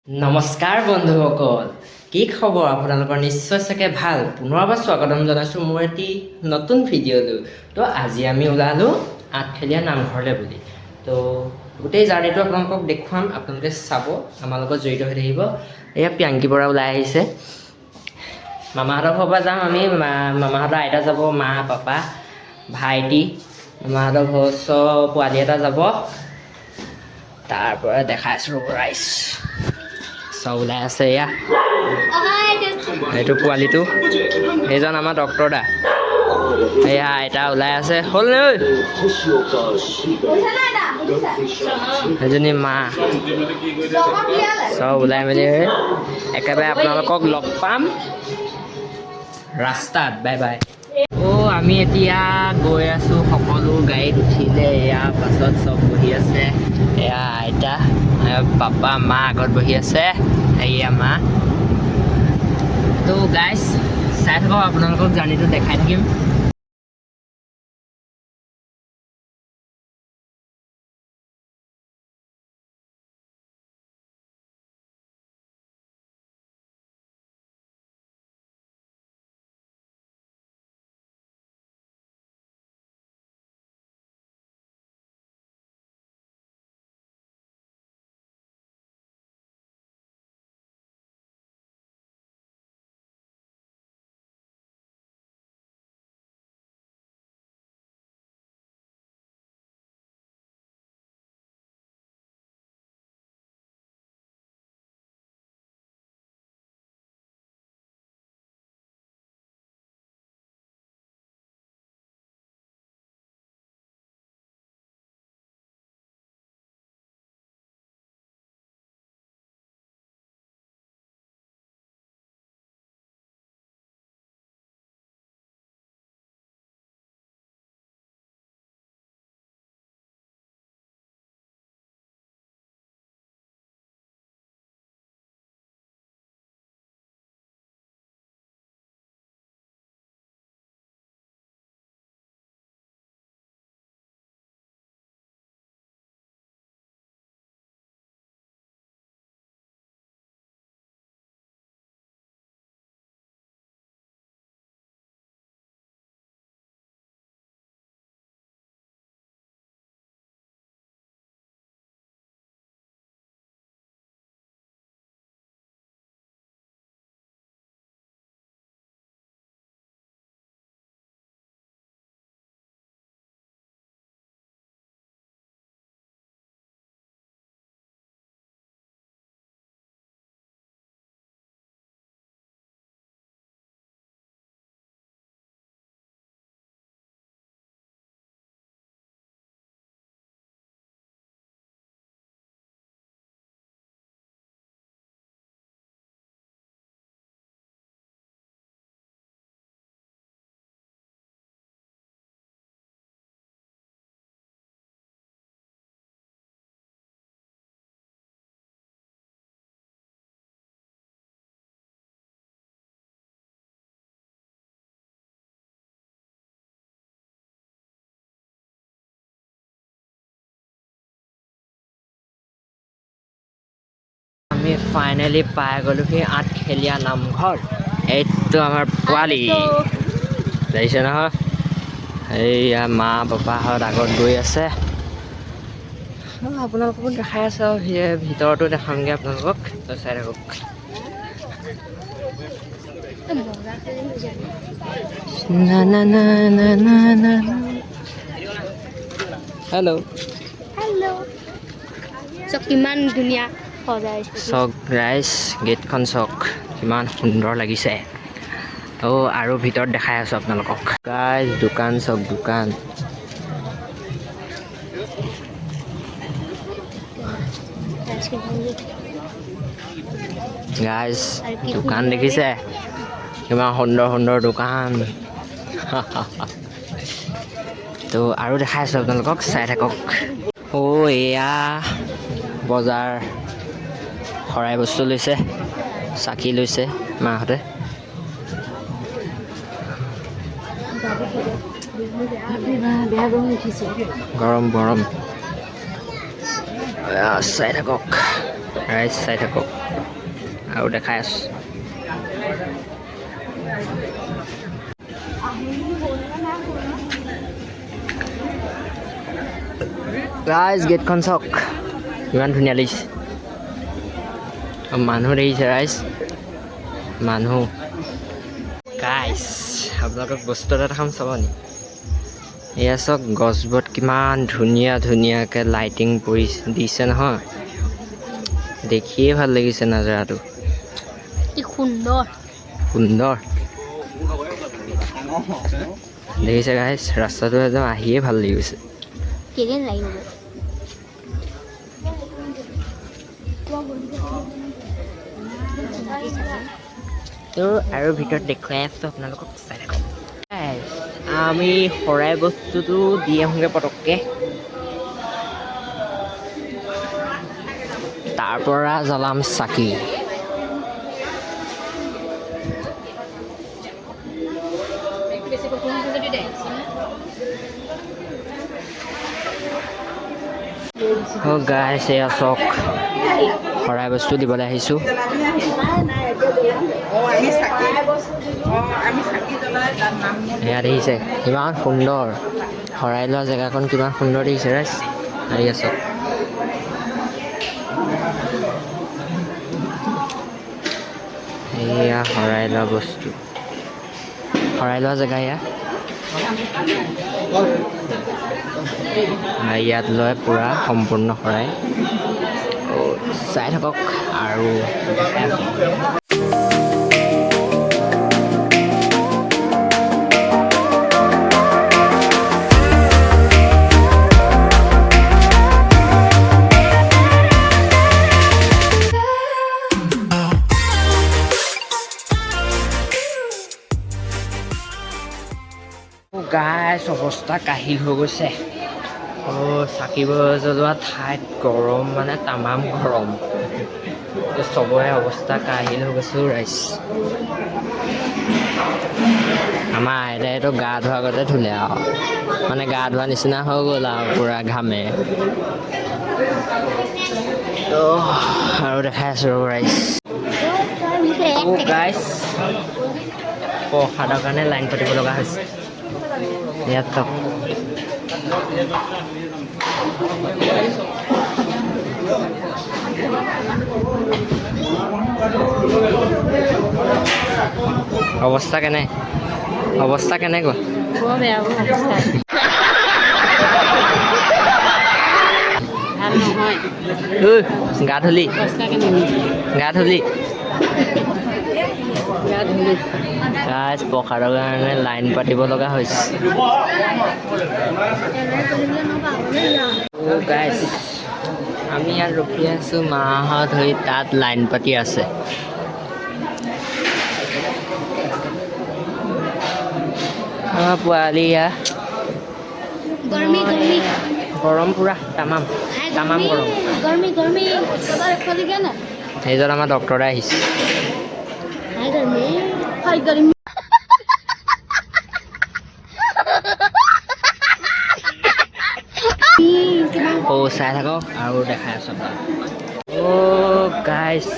নমস্কাৰ বন্ধুসকল, কি খবৰ আপোনালোকৰ? নিশ্চয় চাগে ভাল। পুনৰবাৰ স্বাগতম জনাইছোঁ মোৰ এটি নতুন ভিডিঅ'লৈ। তো আজি আমি ওলালোঁ আঠখেলীয়া নামঘৰলৈ বুলি। তো গোটেই জাৰ্ণিটো আপোনালোকক দেখুৱাম, আপোনালোকে চাব, আমাৰ লগত জড়িত হৈ থাকিব। এয়া পিয়াংকী বৰা ওলাই আহিছে। মামাহঁতৰ ঘৰৰ পৰা যাম আমি। মামাহঁতৰ আইতা যাব, মা পাপা ভাইটি, মামাহঁতৰ ঘৰৰ ওচৰৰ পোৱালি এটা যাব। তাৰপৰা দেখাইছোঁ ৰাইজ চব ওলাই আছে। এয়া এইটো পোৱালিটো, সেইজন আমাৰ ডক্টৰ দা। এয়া আইতা ওলাই আছে, হ'ল নে ঐ? সেইজনী মা, চব ওলাই মেলি একেবাৰে আপোনালোকক লগ পাম ৰাস্তাত। Bye bye. আমি এতিয়া গৈ আছোঁ, সকলো গাড়ীত উঠিলে। এয়া বাছত চব বহি আছে। এয়া আইতা, পাপা, মা আগত বহি আছে। এয়া মা। তো গাইজ চাই থাকক, আপোনালোকক জাৰ্ণিটো দেখাই থাকিম। আমি ফাইনেলি পাই গ'লোহি আঠখেলীয়া নামঘৰ। এইটো আমাৰ পোৱালি লাগিছে নহয়। এইয়া মা পাপাহঁত আগত গৈ আছে। আপোনালোককো দেখাই আছোঁ আৰু ভিতৰতো দেখামগৈ আপোনালোকক, তো চাই থাকক। হেল্ল' চক কিমান ধুনীয়া সজাইছে। চক ৰাইজ, গেটখন চক কিমান সুন্দৰ লাগিছে। আৰু ভিতৰত দেখাই আছোঁ আপোনালোকক। গাইজ দোকান চক, দোকান গাইজ, দোকান দেখিছে কিমান সুন্দৰ সুন্দৰ দোকান। তো আৰু দেখাই আছোঁ আপোনালোকক, চাই থাকক। এয়া বজাৰ, শৰাই বস্তু লৈছে, চাকি লৈছে মাহঁতে। গৰম গৰম, চাই থাকক ৰাইজ, চাই থাকক। আৰু দেখাই আছোঁ গাইজ গেটখন চাওক ইমান ধুনীয়া লাগিছে মানুহ দেখিছে ৰাইজ মানুহ গাইজ আপোনালোকক বস্তু এটা দেখাম চাব নি এয়া চাওক গছবোৰত কিমান ধুনীয়া ধুনীয়াকৈ লাইটিং দিছে নহয় দেখিয়ে ভাল লাগিছে নাজাৰাটো কি সুন্দৰ সুন্দৰ দেখিছে গাইজ ৰাস্তাটো একদম আহিয়ে ভাল লাগি গৈছে কেইদিন লাগিব তো আৰু ভিতৰত দেখুৱাই আছোঁ আপোনালোকক চাই থাকক আমি শৰাই বস্তুটো দি আহোঁগৈ পটককৈ তাৰ পৰা জ্বলাম চাকি গাইছ এয়া চাওক শৰাই বস্তু দিবলৈ আহিছোঁ এয়া দেখিছে কিমান সুন্দৰ শৰাই লোৱা জেগাকণ কিমান সুন্দৰ দেখিছে ৰাইজ আহি আছোঁ এয়া শৰাই লোৱা বস্তু শৰাই লোৱা জেগা ইয়াত লয় পূৰা সম্পূৰ্ণ শৰাই চাই থাকক আৰু গাইছ অৱস্থা কাহিল হৈ গৈছে চাকি জ্বলোৱা ঠাইত গৰম মানে তামাম গৰম চবৰে অৱস্থা কাহিল হৈ গৈছোঁ ৰাইজ আমাৰ আইতাইতো গা ধোৱাৰ আগতে ধুলে আৰু মানে গা ধোৱা নিচিনা হৈ গ'ল আৰু পূৰা ঘামে আৰু দেখাই আছোঁ ৰ'ব ৰাইজ গাইছ প্ৰসাদৰ কাৰণে লাইন পাতিব লগা হৈছে ইয়াত চাওক অৱস্থা কেনেকুৱা বৰ বেয়া অৱস্থা ভাল নহয় গা ধুলি গাইছ প্ৰসাদৰ কাৰণে লাইন পাতিব লগা হৈছে গাইছ আমি ইয়াত ৰখি আছোঁ মাহঁত হৈ তাত লাইন পাতি আছে আমাৰ পোৱালি গৰম পূৰা তামাম গৰম সেইজন আমাৰ ডক্টৰে আহিছে চাই থাকক আৰু দেখাই আছোঁ গাইছ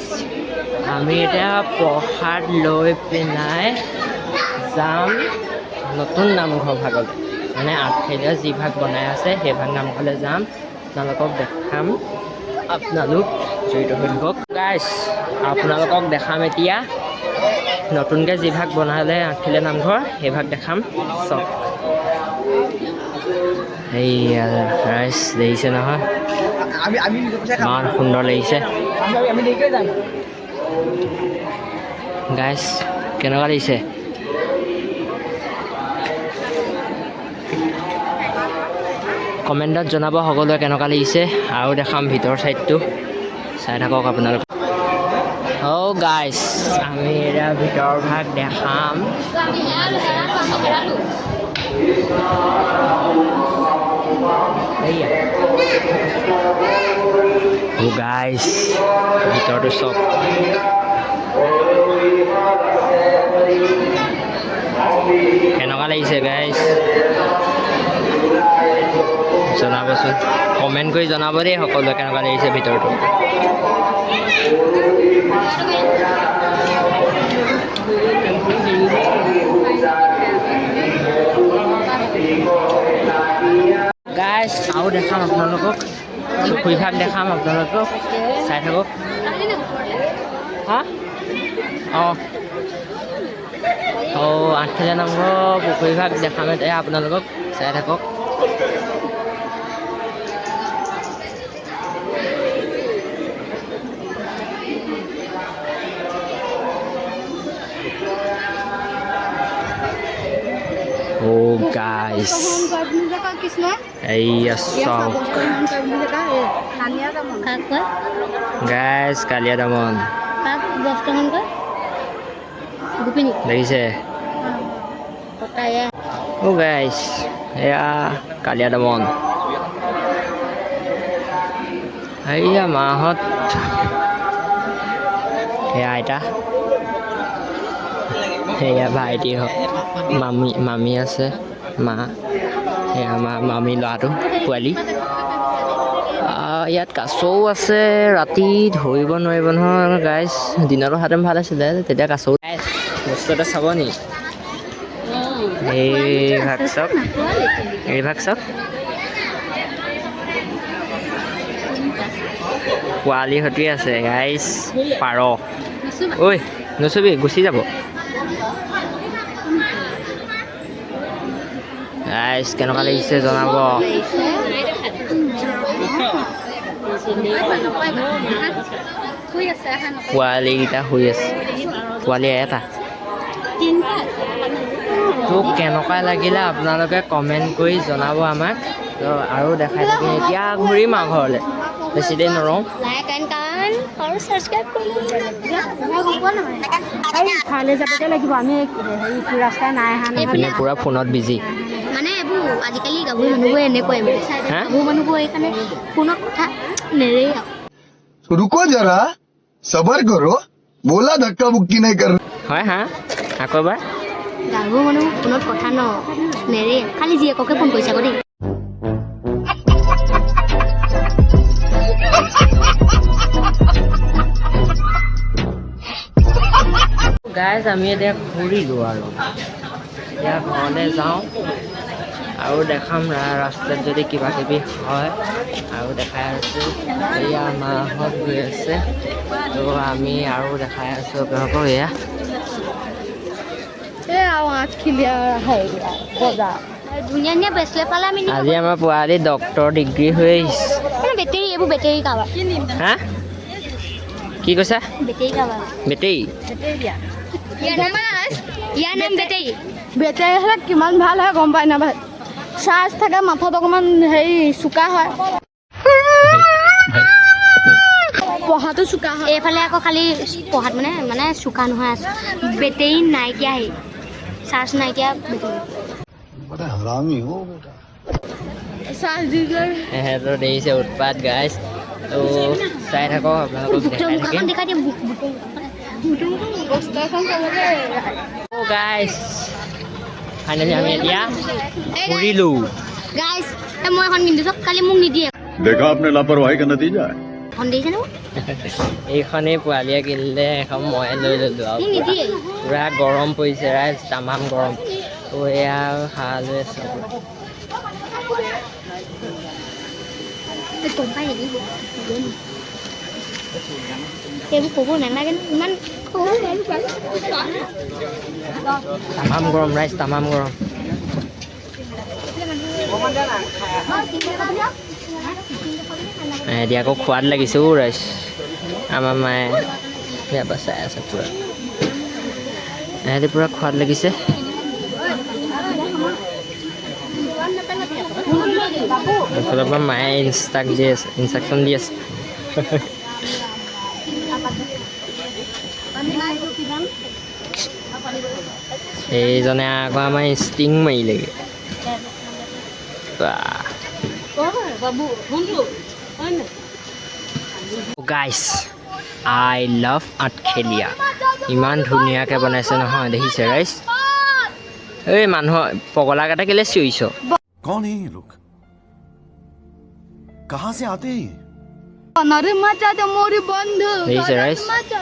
আমি এতিয়া প্ৰসাদ লৈ পেলাই যাম নতুন নামঘৰ ভাগলৈ মানে আঠখেলীয়া যি ভাগ বনাই আছে সেই ভাগ নামঘৰলৈ যাম আপোনালোকক দেখাম আপোনালোক জড়িত হৈ থাকক গাইছ আপোনালোকক দেখাম এতিয়া নতুনকৈ যি ভাগ বনালে আঠখেলীয়া নামঘৰ সেই ভাগ দেখাম চব এইয়া ৰাইজ দেখিছে নহয় ইমান সুন্দৰ লাগিছে গাইছ কেনেকুৱা লাগিছে কমেণ্টত জনাব সকলোৱে কেনেকুৱা লাগিছে আৰু দেখাম ভিতৰ চাইডটো চাই থাকক আপোনালোকে গাইছ আমি এতিয়া ভিতৰ ভাগ দেখাম গাইছ ভিতৰটো চব কেনেকুৱা লাগিছে গাইছ জনাবচোন কমেণ্ট কৰি জনাব দেই সকলোৱে কেনেকুৱা লাগিছে ভিতৰটো গাইজ আৰু দেখাম আপোনালোকক পুখুৰীভাগ দেখাম আপোনালোকক চাই থাকক হা অঁ আঠখেলীয়া নামঘৰ পুখুৰীভাগ দেখাম এতিয়া আপোনালোকক চাই থাকক Oh guys, iya sok. Guys, Kalia Damon. Lagi se. Oh guys, ya Kalia Damon. Iya mahot. Ya itu. সেয়া ভাইটি হওক মামী আছে মা সেয়া আমাৰ মামী ল'ৰাটো পোৱালি ইয়াত কাছও আছে ৰাতি ধৰিব নোৱাৰিব নহয় গাইজ দিনতো হাতে ভাল আছিলে তেতিয়া কাছও বস্তু এটা চাব নি এই ভাগ চাওক পোৱালি সৈতে আছে গাইজ পাৰ ঐ নচবি গুচি যাব গাইজ কেনেকুৱা লাগিছে জনাব পোৱালিকেইটা শুই আছে পোৱালি এটা তোক কেনেকুৱা লাগিলে আপোনালোকে কমেণ্ট কৰি জনাব আমাক তো আৰু দেখাই থাকিম এতিয়া ঘূৰিম আৰু ঘৰলৈ বেছি দেৰি নৰওঁ এইপিনে পুৰা ফোনত বিজি মানে এইবোৰ আজিকালি গাভৰু মানুহবোৰে এনেকুৱাই গাভৰু মানুহবোৰ এইকাৰণে ফোনত কথা নেৰে रुको जरा सबर करो बोला धक्का मुक्की नहीं कर হয় হা আকৌ এবাৰ গাভৰু মানুহবোৰ ফোনত কথা নেৰে খালি জীয়েককে ফোন কৰিছে আকৌ দেই গাইজ আমি এতিয়া ঘূৰিলোঁ আৰু এতিয়া ঘৰলৈ যাওঁ আৰু দেখাম ৰাস্তাত যদি কিবা কিবি হয় আৰু দেখাই আছোঁ এয়া মাহঁত গৈ আছে তো আমি আৰু দেখাই আছোঁ আপোনালোকক এয়া ধুনীয়া ধুনীয়া ব্ৰেচলেট পালে আমি আজি আমাৰ পোৱালি ডক্তৰ ডিগ্ৰী হৈ আহিছে বেটেৰী এইবোৰ বেটেৰী কাবাৰ হা কি কৈছা বেটেৰী কাবাৰ বেটেৰী ইয়াৰ নাম বেটেৰী বেটেৰী হ'লে কিমান ভাল হয় গম পাই না ভাই চাৰ্জ থাকে মাথাত অকণমান হেৰি চোকা হয় পঢ়াটো চোকা হয় এইফালে আকৌ খালি পঢ়াত মানে চোকা নহয় বেটেৰী নাইকিয়া হেৰি চাৰ্জ নাইকিয়া বেটেৰী बड़ा हरामी हो बेटा চাৰ্জ দি লৈ সিহঁতৰ দেখিছে উৎপাত গাইজ তো চাই থাকক আপোনালোকক দেখাই থাকিম দেখাই দিয়ে গাইজ ফাইনেলি আমি এতিয়া ঘূৰিলোঁ গাইজ মই এখন পিন্ধিছোঁ কালি মোক নিদিয়ে देखा आपने लापरवाही का नतीजा है এখন দিছে ন এইখনেই পোৱালীয়ে কিনিলে এখন মই লৈ ল'লোঁ আৰু মোক নিদিয়ে পূৰা গৰম পৰিছে ৰাইজ তামাম গৰম তো এয়া আৰু হাঁহ লৈ আছোঁ গম পাই নেকি এইবোৰ ক'ব নালাগে ইমান তামাম গৰম ৰাইজ তামাম গৰম এহেঁতি আকৌ খোৱাত লাগিছে ৰাইজ আমাৰ মায়ে ইয়াৰ পৰা চাই আছে পূৰা এহেঁতি পূৰা খোৱাত লাগিছে এইফালৰ পৰা মায়ে ইনষ্ট্ৰাকশ্যন দি আছে এইজনে আকৌ আমাৰ ষ্টিং মাৰিলেগৈ গাইজ আই লাভ আঠখেলীয়া ইমান ধুনীয়াকৈ বনাইছে নহয় দেখিছে ৰাইজ এই মানুহৰ পগলা কেইটা কেলৈ চিঞৰিছ कौन है ये लोग कहाँ से आते हैं? নৰে মাচা তো মোৰি বন্ধু দেখিছে ৰাইজ মাচা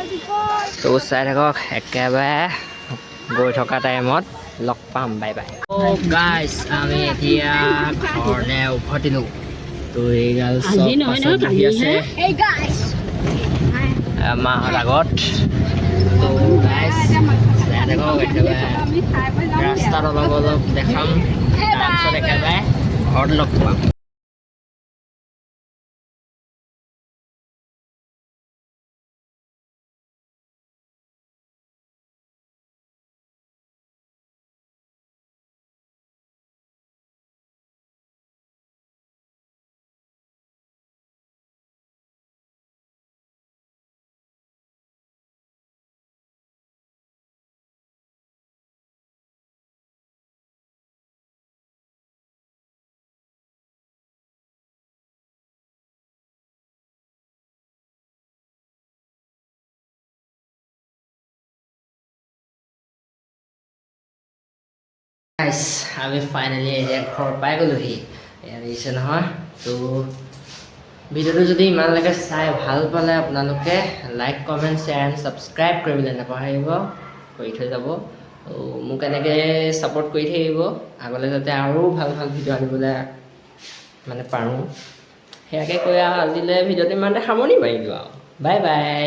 তো চাই থাকক একেবাৰে গৈ থকা টাইমত লগ পাম বাই বাই অ' গাইছ আমি এতিয়া ঘৰলৈ উভতিলোঁ তো এইগাল চব পাছত বহি আছে Hey guys. মাহঁত আগত তো গাইছ চাই থাকক একেবাৰে ৰাস্তাত অলপ অলপ দেখাম তাৰপিছত একেবাৰে ঘৰত লগ পাম গাইছ আমি ফাইনেলি এতিয়া ঘৰ পাই গ'লোহি এয়া দেখিছে নহয় তো ভিডিঅ'টো যদি ইমানলৈকে চাই ভাল পালে আপোনালোকে like comment share and subscribe কৰিবলৈ নাপাহৰিব কৰি থৈ যাব তো মোক এনেকৈ ছাপোৰ্ট কৰি থাকিব আগলৈ যাতে আৰু ভাল ভাল ভিডিঅ' আনিবলৈ মানে পাৰোঁ সেয়াকৈ কৈ আৰু আজিলৈ ভিডিঅ'টো ইমানতে সামৰণি মাৰিলোঁ আৰু বাই বাই